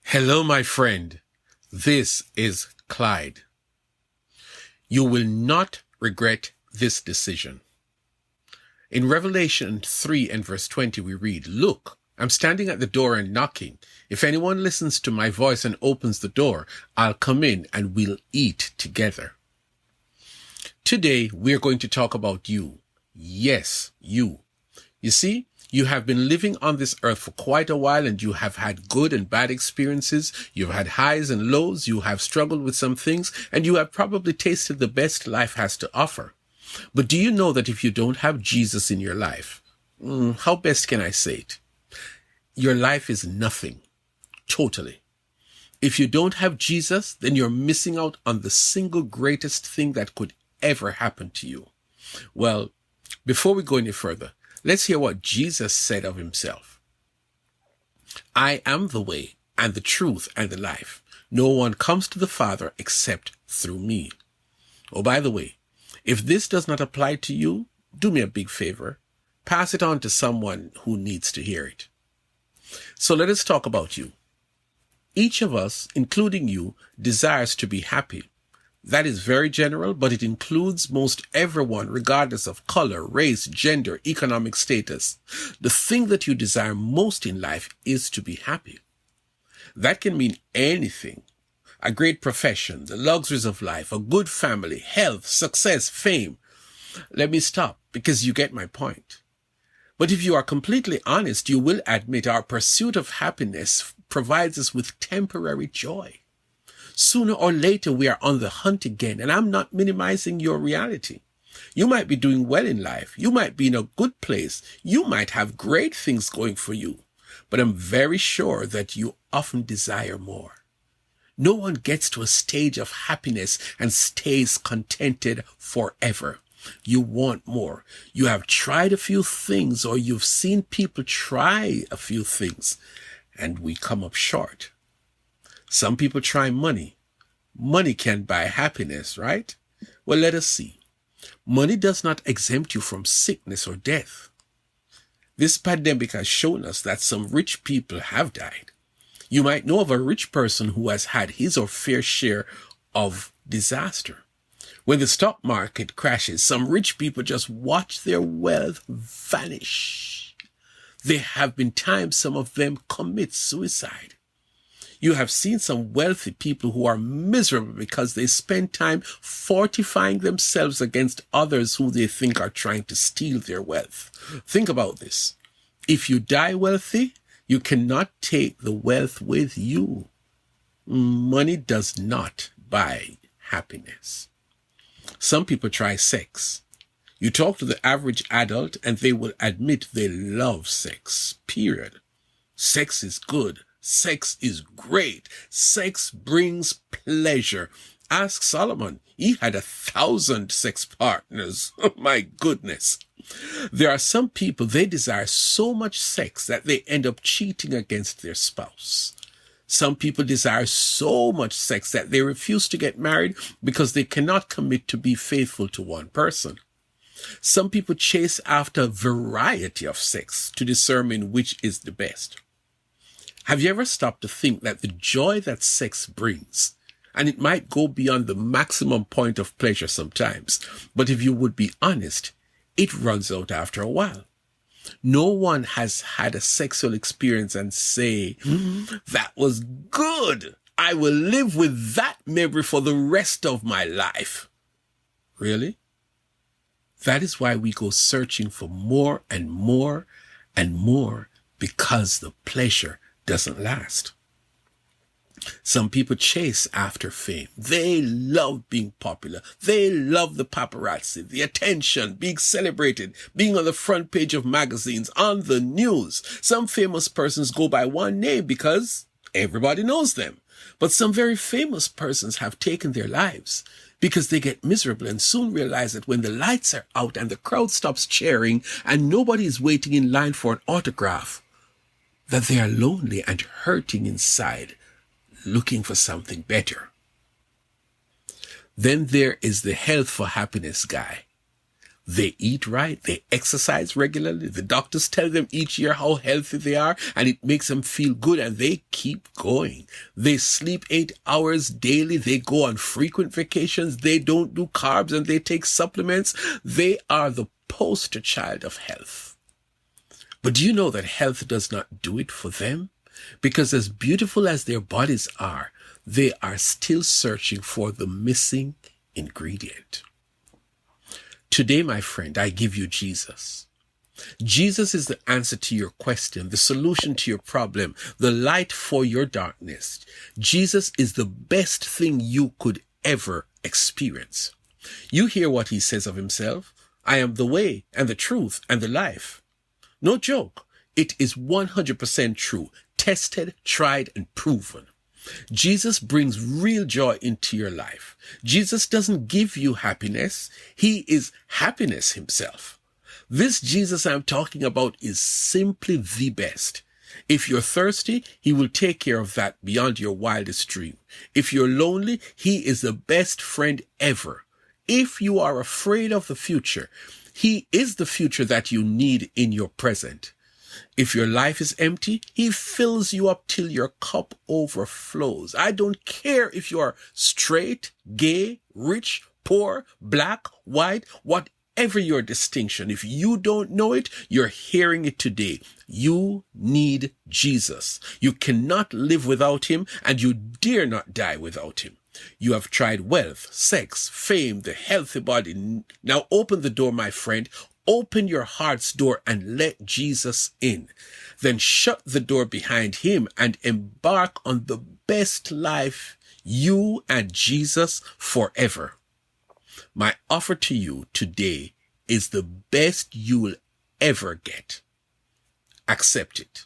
Hello, my friend. This is Clyde. You will not regret this decision. In Revelation 3 and verse 20, we read, "Look, I'm standing at the door and knocking. If anyone listens to my voice and opens the door, I'll come in and we'll eat together." Today, we're going to talk about you. Yes, you. You see, you have been living on this earth for quite a while and you have had good and bad experiences. You've had highs and lows. You have struggled with some things and you have probably tasted the best life has to offer. But do you know that if you don't have Jesus in your life, how best can I say it? Your life is nothing. Totally. If you don't have Jesus, then you're missing out on the single greatest thing that could ever happen to you. Well, before we go any further, let's hear what Jesus said of himself. "I am the way and the truth and the life. No one comes to the Father except through me." Oh, by the way, if this does not apply to you, do me a big favor. Pass it on to someone who needs to hear it. So let us talk about you. Each of us, including you, desires to be happy. That is very general, but it includes most everyone, regardless of color, race, gender, economic status. The thing that you desire most in life is to be happy. That can mean anything. A great profession, the luxuries of life, a good family, health, success, fame. Let me stop, because you get my point. But if you are completely honest, you will admit our pursuit of happiness provides us with temporary joy. Sooner or later, we are on the hunt again, and I'm not minimizing your reality. You might be doing well in life. You might be in a good place. You might have great things going for you. But I'm very sure that you often desire more. No one gets to a stage of happiness and stays contented forever. You want more. You have tried a few things, or you've seen people try a few things, and we come up short. Some people try money. Money can buy happiness, right? Well, let us see. Money does not exempt you from sickness or death. This pandemic has shown us that some rich people have died. You might know of a rich person who has had his or fair share of disaster. When the stock market crashes, some rich people just watch their wealth vanish. There have been times some of them commit suicide. You have seen some wealthy people who are miserable because they spend time fortifying themselves against others who they think are trying to steal their wealth. Think about this. If you die wealthy, you cannot take the wealth with you. Money does not buy happiness. Some people try sex. You talk to the average adult and they will admit they love sex, period. Sex is good. Sex is great. Sex brings pleasure. Ask Solomon. He had 1,000 sex partners. My goodness. There are some people, they desire so much sex that they end up cheating against their spouse. Some people desire so much sex that they refuse to get married because they cannot commit to be faithful to one person. Some people chase after a variety of sex to determine which is the best. Have you ever stopped to think that the joy that sex brings, and it might go beyond the maximum point of pleasure sometimes, but if you would be honest, it runs out after a while. No one has had a sexual experience and say, "That was good. I will live with that memory for the rest of my life." Really? That is why we go searching for more and more and more, because the pleasure doesn't last. Some people chase after fame. They love being popular. They love the paparazzi, the attention, being celebrated, being on the front page of magazines, on the news. Some famous persons go by one name because everybody knows them. But some very famous persons have taken their lives because they get miserable and soon realize that when the lights are out and the crowd stops cheering and nobody is waiting in line for an autograph, that they are lonely and hurting inside, looking for something better. Then there is the health for happiness guy. They eat right. They exercise regularly. The doctors tell them each year how healthy they are, and it makes them feel good, and they keep going. They sleep 8 hours daily. They go on frequent vacations. They don't do carbs, and they take supplements. They are the poster child of health. But do you know that health does not do it for them? Because as beautiful as their bodies are, they are still searching for the missing ingredient. Today, my friend, I give you Jesus. Jesus is the answer to your question, the solution to your problem, the light for your darkness. Jesus is the best thing you could ever experience. You hear what he says of himself. I am the way and the truth and the life. No joke. It is 100% true, tested, tried, and proven. Jesus brings real joy into your life. Jesus doesn't give you happiness. He is happiness himself. This Jesus I'm talking about is simply the best. If you're thirsty, he will take care of that beyond your wildest dream. If you're lonely, he is the best friend ever. If you are afraid of the future, he is the future that you need in your present. If your life is empty, he fills you up till your cup overflows. I don't care if you are straight, gay, rich, poor, black, white, whatever your distinction. If you don't know it, you're hearing it today. You need Jesus. You cannot live without him, and you dare not die without him. You have tried wealth, sex, fame, the healthy body. Now open the door, my friend. Open your heart's door and let Jesus in. Then shut the door behind him and embark on the best life, you and Jesus forever. My offer to you today is the best you will ever get. Accept it.